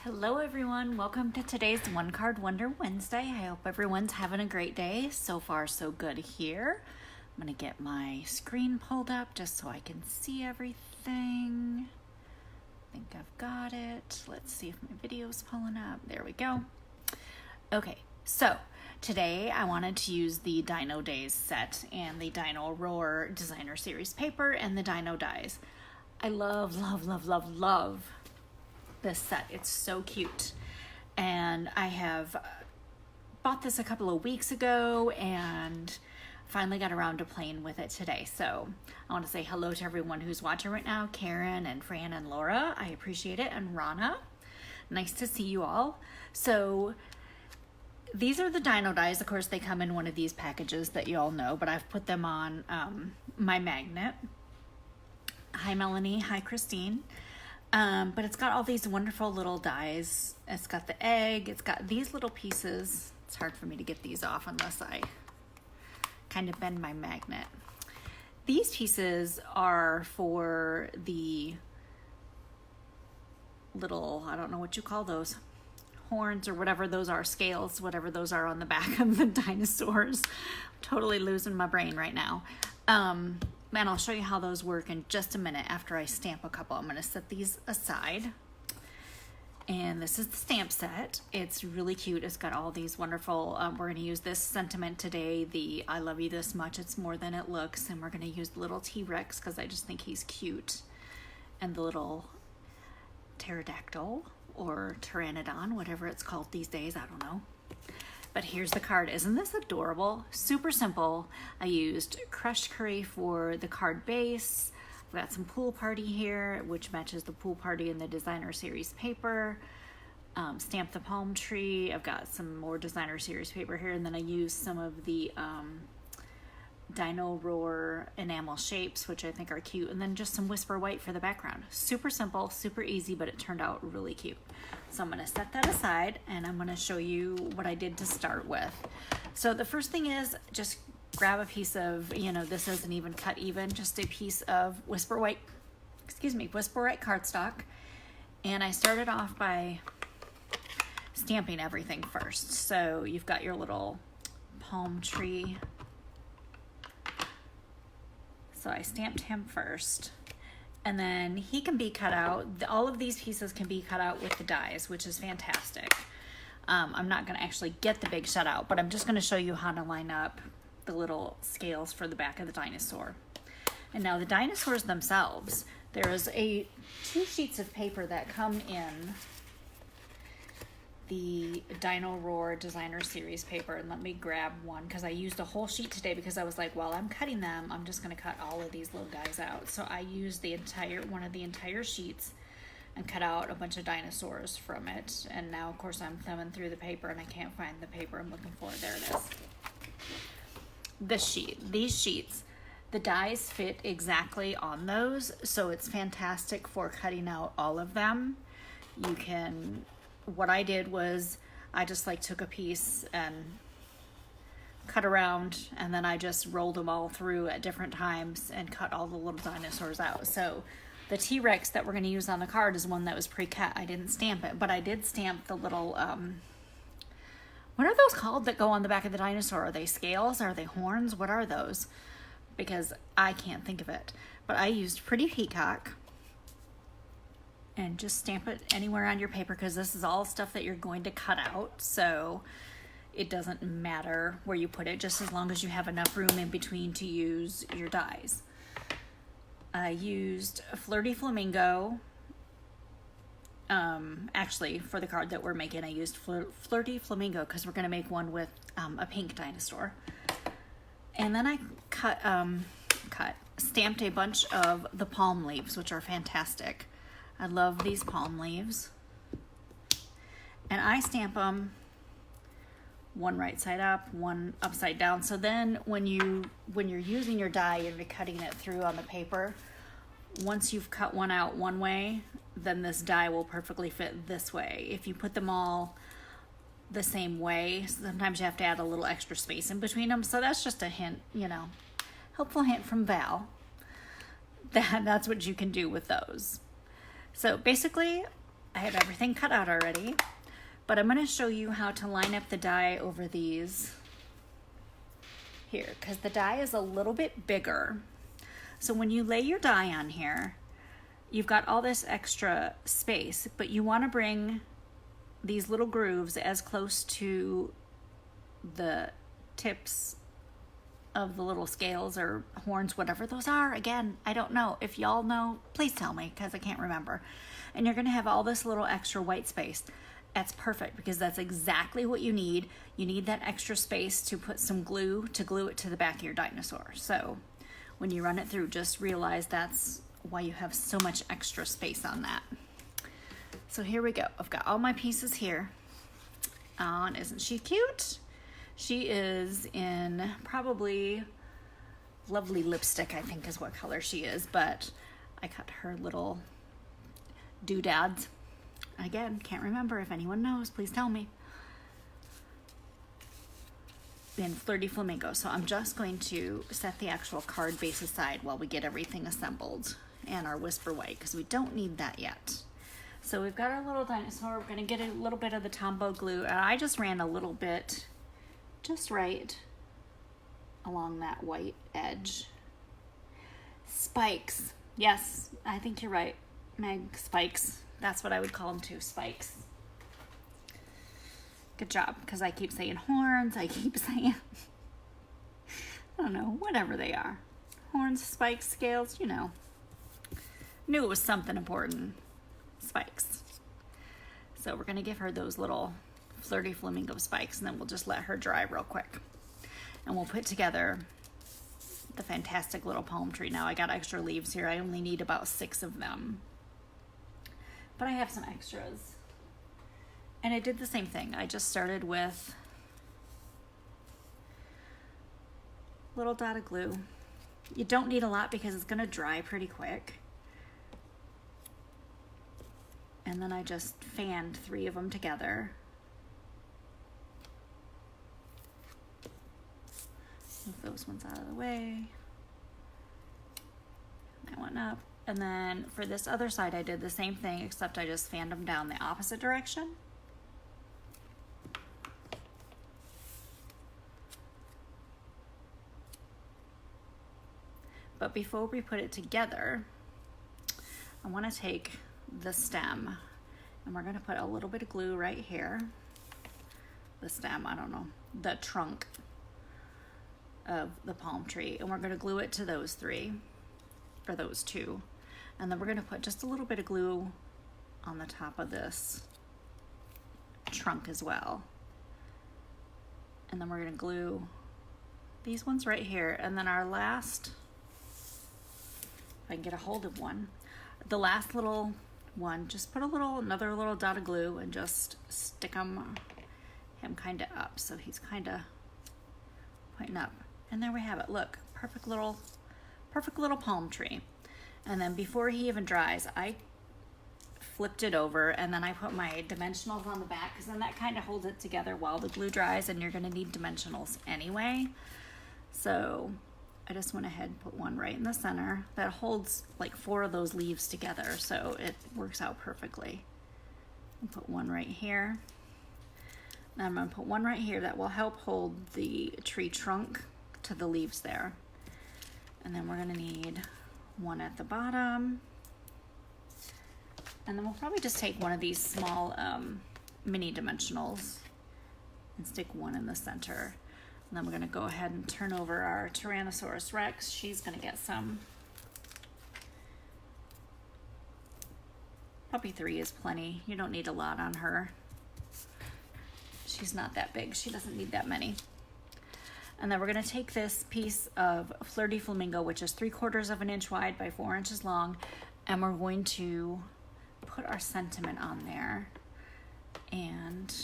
Hello everyone, welcome to today's One Card Wonder Wednesday. I hope everyone's having a great day. So far so good here. I'm going to get my screen pulled up just so I can see everything. I think I've got it. Let's see if my video's pulling up. There we go. Okay, so today I wanted to use the Dino Days set and the Dino Roar Designer Series paper and the Dino Dies. I love this set. It's so cute. And I have bought this a couple of weeks ago and finally got around to playing with it today. So I want to say hello to everyone who's watching right now. Karen and Fran and Laura, I appreciate it. And Rana, nice to see you all. So these are the Dino Dies. Of course, they come in one of these packages that you all know, but I've put them on my magnet. Hi, Melanie. Hi, Christine. But it's got all these wonderful little dies. It's got the egg. It's got these little pieces. It's hard for me to get these off unless I kind of bend my magnet. These pieces are for the little, I don't know what you call those, horns or whatever those are, scales, whatever those are on the back of the dinosaurs. Totally losing my brain right now. And I'll show you how those work in just a minute after I stamp a couple. I'm going to set these aside. And this is the stamp set. It's really cute. It's got all these wonderful, we're going to use this sentiment today, the I love you this much, it's more than it looks. And we're going to use the little T-Rex because I just think he's cute. And the little pterodactyl or pteranodon, whatever it's called these days, I don't know. But here's the card. Isn't this adorable? Super simple. I used crushed curry for the card base. I've got some pool party here, which matches the pool party in the designer series paper. Stamped the palm tree. I've got some more designer series paper here, and then I used some of the Dino Roar enamel shapes, which I think are cute, and then just some Whisper White for the background. Super simple, super easy, but it turned out really cute. So I'm going to set that aside, and I'm going to show you what I did to start with. So the first thing is just grab a piece of, this isn't even cut even, just a piece of Whisper White cardstock, and I started off by stamping everything first. So you've got your little palm tree. So I stamped him first, and then he can be cut out. All of these pieces can be cut out with the dies, which is fantastic. I'm not going to actually get the big shutout, but I'm just going to show you how to line up the little scales for the back of the dinosaur. And now the dinosaurs themselves, there is two sheets of paper that come in the Dino Roar Designer Series paper, and let me grab one because I used a whole sheet today because I was like, while I'm cutting them, I'm just going to cut all of these little guys out. So I used one of the entire sheets and cut out a bunch of dinosaurs from it. And now, of course, I'm thumbing through the paper and I can't find the paper I'm looking for. There it is. These sheets, the dies fit exactly on those, so it's fantastic for cutting out all of them. What I did was I just took a piece and cut around, and then I just rolled them all through at different times and cut all the little dinosaurs out. So the T-Rex that we're going to use on the card is one that was pre-cut. I didn't stamp it, but I did stamp the little, what are those called that go on the back of the dinosaur? Are they scales? Are they horns? What are those? Because I can't think of it. But I used Pretty Peacock. And just stamp it anywhere on your paper because this is all stuff that you're going to cut out. So it doesn't matter where you put it, just as long as you have enough room in between to use your dies. I used Flirty Flamingo. Actually, for the card that we're making, I used Flirty Flamingo because we're going to make one with a pink dinosaur. And then I stamped a bunch of the palm leaves, which are fantastic. I love these palm leaves. And I stamp them one right side up, one upside down. So then when you're using your die and you're cutting it through on the paper, once you've cut one out one way, then this die will perfectly fit this way. If you put them all the same way, sometimes you have to add a little extra space in between them. So that's just a hint, helpful hint from Val. That's what you can do with those. So basically, I have everything cut out already, but I'm going to show you how to line up the die over these here, because the die is a little bit bigger. So when you lay your die on here, you've got all this extra space, but you want to bring these little grooves as close to the tips of the little scales or horns, whatever those are. Again, I don't know. If y'all know, please tell me, because I can't remember. And you're going to have all this little extra white space. That's perfect, because that's exactly what you need. You need that extra space to put some glue to glue it to the back of your dinosaur. So when you run it through, just realize that's why you have so much extra space on that. So here we go. I've got all my pieces here. And isn't she cute? She is in probably lovely lipstick, I think is what color she is, but I cut her little doodads. Again, can't remember. If anyone knows, please tell me. In Flirty Flamingo. So I'm just going to set the actual card base aside while we get everything assembled, and our Whisper White, because we don't need that yet. So we've got our little dinosaur. We're going to get a little bit of the Tombow glue, and I just ran a little bit just right along that white edge. Spikes. Yes, I think you're right, Meg. Spikes. That's what I would call them too, spikes. Good job, because I keep saying horns, I keep saying, I don't know, whatever they are. Horns, spikes, scales, you know. Knew it was something important. Spikes. So we're going to give her those little Flirty Flamingo spikes, and then we'll just let her dry real quick. And we'll put together the fantastic little palm tree. Now I got extra leaves here. I only need about 6 of them. But I have some extras. And I did the same thing. I just started with a little dot of glue. You don't need a lot because it's going to dry pretty quick. And then I just fanned 3 of them together. Move those ones out of the way. That one up. And then for this other side, I did the same thing, except I just fanned them down the opposite direction. But before we put it together, I want to take the stem, and we're going to put a little bit of glue right here. The stem, I don't know, the trunk of the palm tree, and we're going to glue it to those 3, or those 2. And then we're going to put just a little bit of glue on the top of this trunk as well. And then we're going to glue these ones right here. And then our last, if I can get a hold of one, the last little one, just put another little dot of glue and just stick him kind of up. So he's kind of pointing up. And there we have it. Look, perfect little palm tree. And then before he even dries, I flipped it over, and then I put my dimensionals on the back, because then that kind of holds it together while the glue dries, and you're going to need dimensionals anyway. So I just went ahead and put one right in the center that holds like 4 of those leaves together, so it works out perfectly. And put one right here. And I'm going to put one right here that will help hold the tree trunk to the leaves there. And then we're going to need one at the bottom, and then we'll probably just take one of these small mini dimensionals and stick one in the center. And then we're going to go ahead and turn over our Tyrannosaurus Rex. She's going to get some. Probably 3 is plenty. You don't need a lot on her. She's not that big. She doesn't need that many. And then we're going to take this piece of Flirty Flamingo, which is 3/4 of an inch wide by 4 inches long, and we're going to put our sentiment on there. And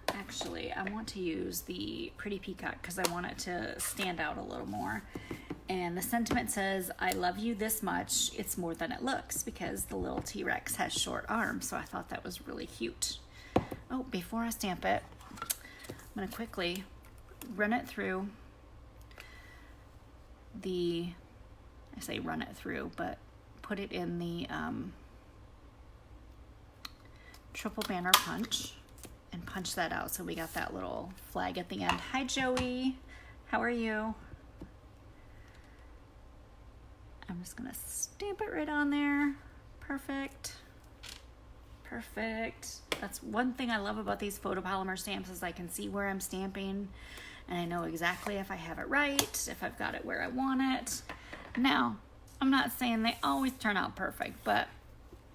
actually, I want to use the Pretty Peacock because I want it to stand out a little more. And the sentiment says, "I love you this much, it's more than it looks," because the little T-Rex has short arms, so I thought that was really cute. Oh, before I stamp it, I'm going to quickly run it through I say run it through, but put it in the triple banner punch and punch that out so we got that little flag at the end. Hi Joey, how are you? I'm just gonna stamp it right on there. Perfect. Perfect. That's one thing I love about these photopolymer stamps is I can see where I'm stamping and I know exactly if I have it right, if I've got it where I want it. Now, I'm not saying they always turn out perfect, but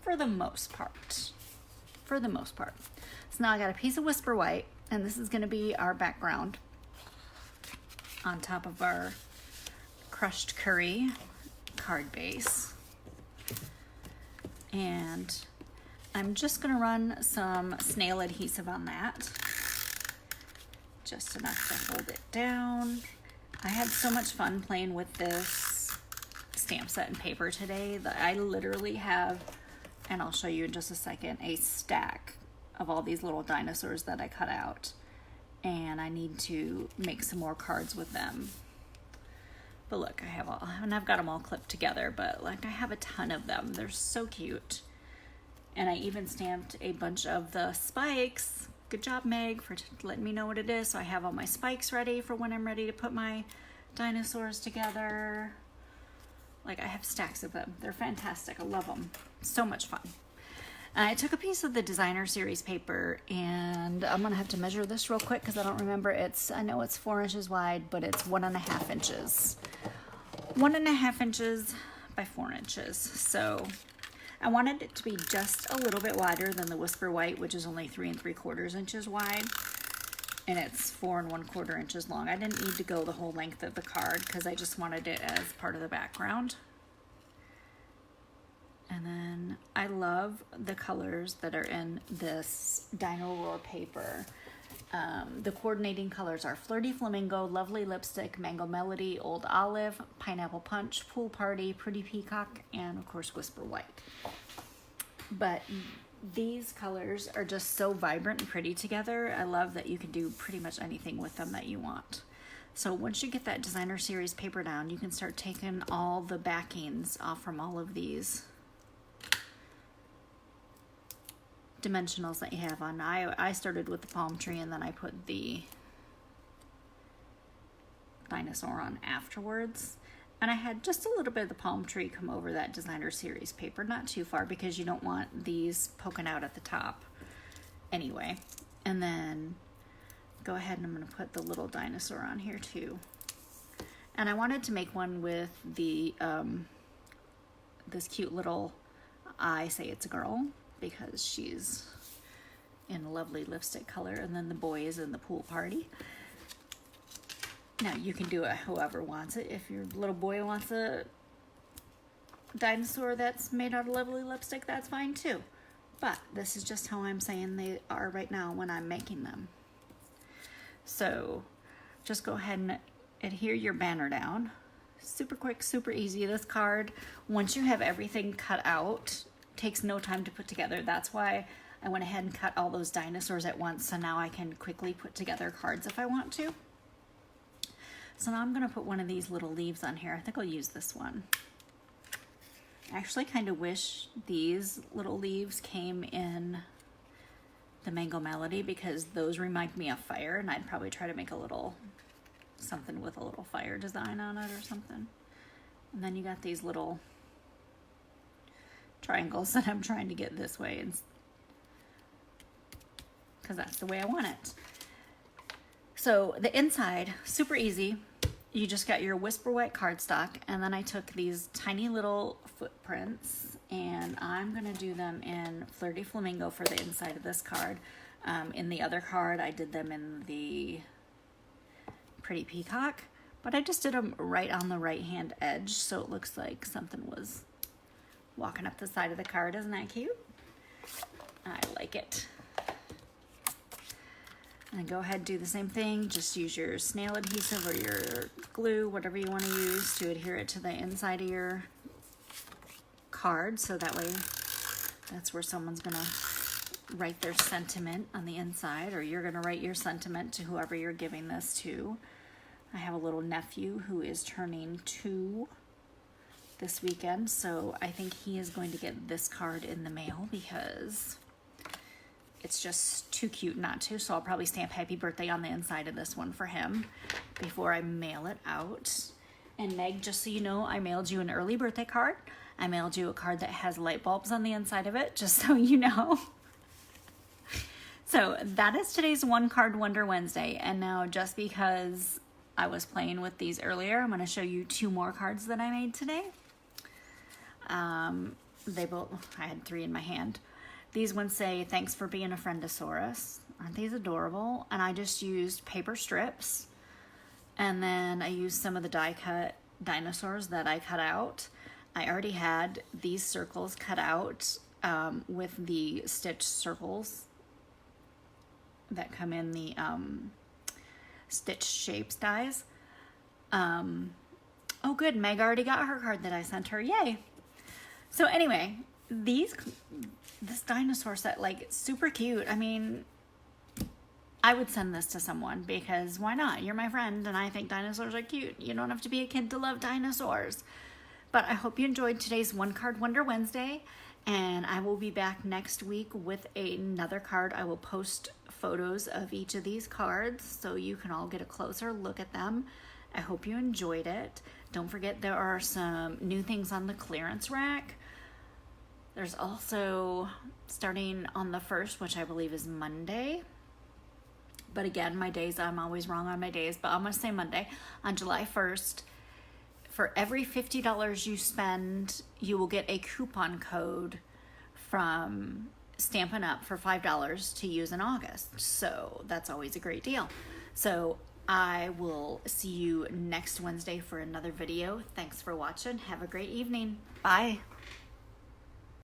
for the most part. For the most part. So now I got a piece of Whisper White, and this is gonna be our background on top of our crushed curry card base. And I'm just gonna run some snail adhesive on that. Just enough to hold it down. I had so much fun playing with this stamp set and paper today that I literally have, and I'll show you in just a second, a stack of all these little dinosaurs that I cut out. And I need to make some more cards with them. But look, I have all, and I've got them all clipped together, but like I have a ton of them. They're so cute. And I even stamped a bunch of the spikes. Good job, Meg, for letting me know what it is. So I have all my spikes ready for when I'm ready to put my dinosaurs together. Like I have stacks of them. They're fantastic. I love them. So much fun. I took a piece of the designer series paper and I'm gonna have to measure this real quick because I don't remember. I know it's 4 inches wide, but it's 1.5 inches. 1.5 inches by 4 inches. So I wanted it to be just a little bit wider than the Whisper White, which is only 3 3/4 inches wide. And it's 4 1/4 inches long. I didn't need to go the whole length of the card because I just wanted it as part of the background. And then I love the colors that are in this Dino Roar paper. The coordinating colors are Flirty Flamingo, Lovely Lipstick, Mango Melody, Old Olive, Pineapple Punch, Pool Party, Pretty Peacock, and of course Whisper White. But these colors are just so vibrant and pretty together. I love that you can do pretty much anything with them that you want. So once you get that designer series paper down, you can start taking all the backings off from all of these dimensionals that you have on. I started with the palm tree and then I put the dinosaur on afterwards. And I had just a little bit of the palm tree come over that designer series paper, not too far because you don't want these poking out at the top anyway. And then go ahead and I'm going to put the little dinosaur on here too. And I wanted to make one with the this cute little, I say it's a girl because she's in a lovely lipstick color, and then the boy is in the pool party. Now you can do it however wants it. If your little boy wants a dinosaur that's made out of lovely lipstick, that's fine too. But this is just how I'm saying they are right now when I'm making them. So just go ahead and adhere your banner down. Super quick, super easy. This card, once you have everything cut out, takes no time to put together. That's why I went ahead and cut all those dinosaurs at once, so now I can quickly put together cards if I want to. So now I'm going to put one of these little leaves on here. I think I'll use this one. I actually kind of wish these little leaves came in the Mango Melody because those remind me of fire, and I'd probably try to make a little something with a little fire design on it or something. And then you got these little triangles that I'm trying to get this way, because that's the way I want it. So the inside, super easy. You just got your Whisper White cardstock, and then I took these tiny little footprints and I'm gonna do them in Flirty Flamingo for the inside of this card. In the other card, I did them in the Pretty Peacock, but I just did them right on the right hand edge, so it looks like something was walking up the side of the card. Isn't that cute? I like it. And then go ahead and do the same thing. Just use your snail adhesive or your glue, whatever you want to use, to adhere it to the inside of your card, so that way that's where someone's gonna write their sentiment on the inside, or you're gonna write your sentiment to whoever you're giving this to. I have a little nephew who is turning 2 this weekend, so I think he is going to get this card in the mail because it's just too cute not to, so I'll probably stamp happy birthday on the inside of this one for him before I mail it out. And Meg, just so you know, I mailed you an early birthday card. I mailed you a card that has light bulbs on the inside of it, just so you know. So that is today's One Card Wonder Wednesday. And now, just because I was playing with these earlier, I'm going to show you 2 more cards that I made today. They both, I had 3 in my hand. These ones say, thanks for being a friendosaurus. Aren't these adorable? And I just used paper strips. And then I used some of the die cut dinosaurs that I cut out. I already had these circles cut out with the stitched circles that come in the stitched shapes dies. Oh good, Meg already got her card that I sent her, yay. So anyway, this dinosaur set, like, super cute. I mean, I would send this to someone because why not? You're my friend and I think dinosaurs are cute. You don't have to be a kid to love dinosaurs. But I hope you enjoyed today's One Card Wonder Wednesday, and I will be back next week with another card. I will post photos of each of these cards so you can all get a closer look at them. I hope you enjoyed it. Don't forget there are some new things on the clearance rack. There's also, starting on the 1st, which I believe is Monday. But again, my days, I'm always wrong on my days, but I'm going to say Monday. On July 1st, for every $50 you spend, you will get a coupon code from Stampin' Up! For $5 to use in August. So that's always a great deal. So I will see you next Wednesday for another video. Thanks for watching. Have a great evening. Bye.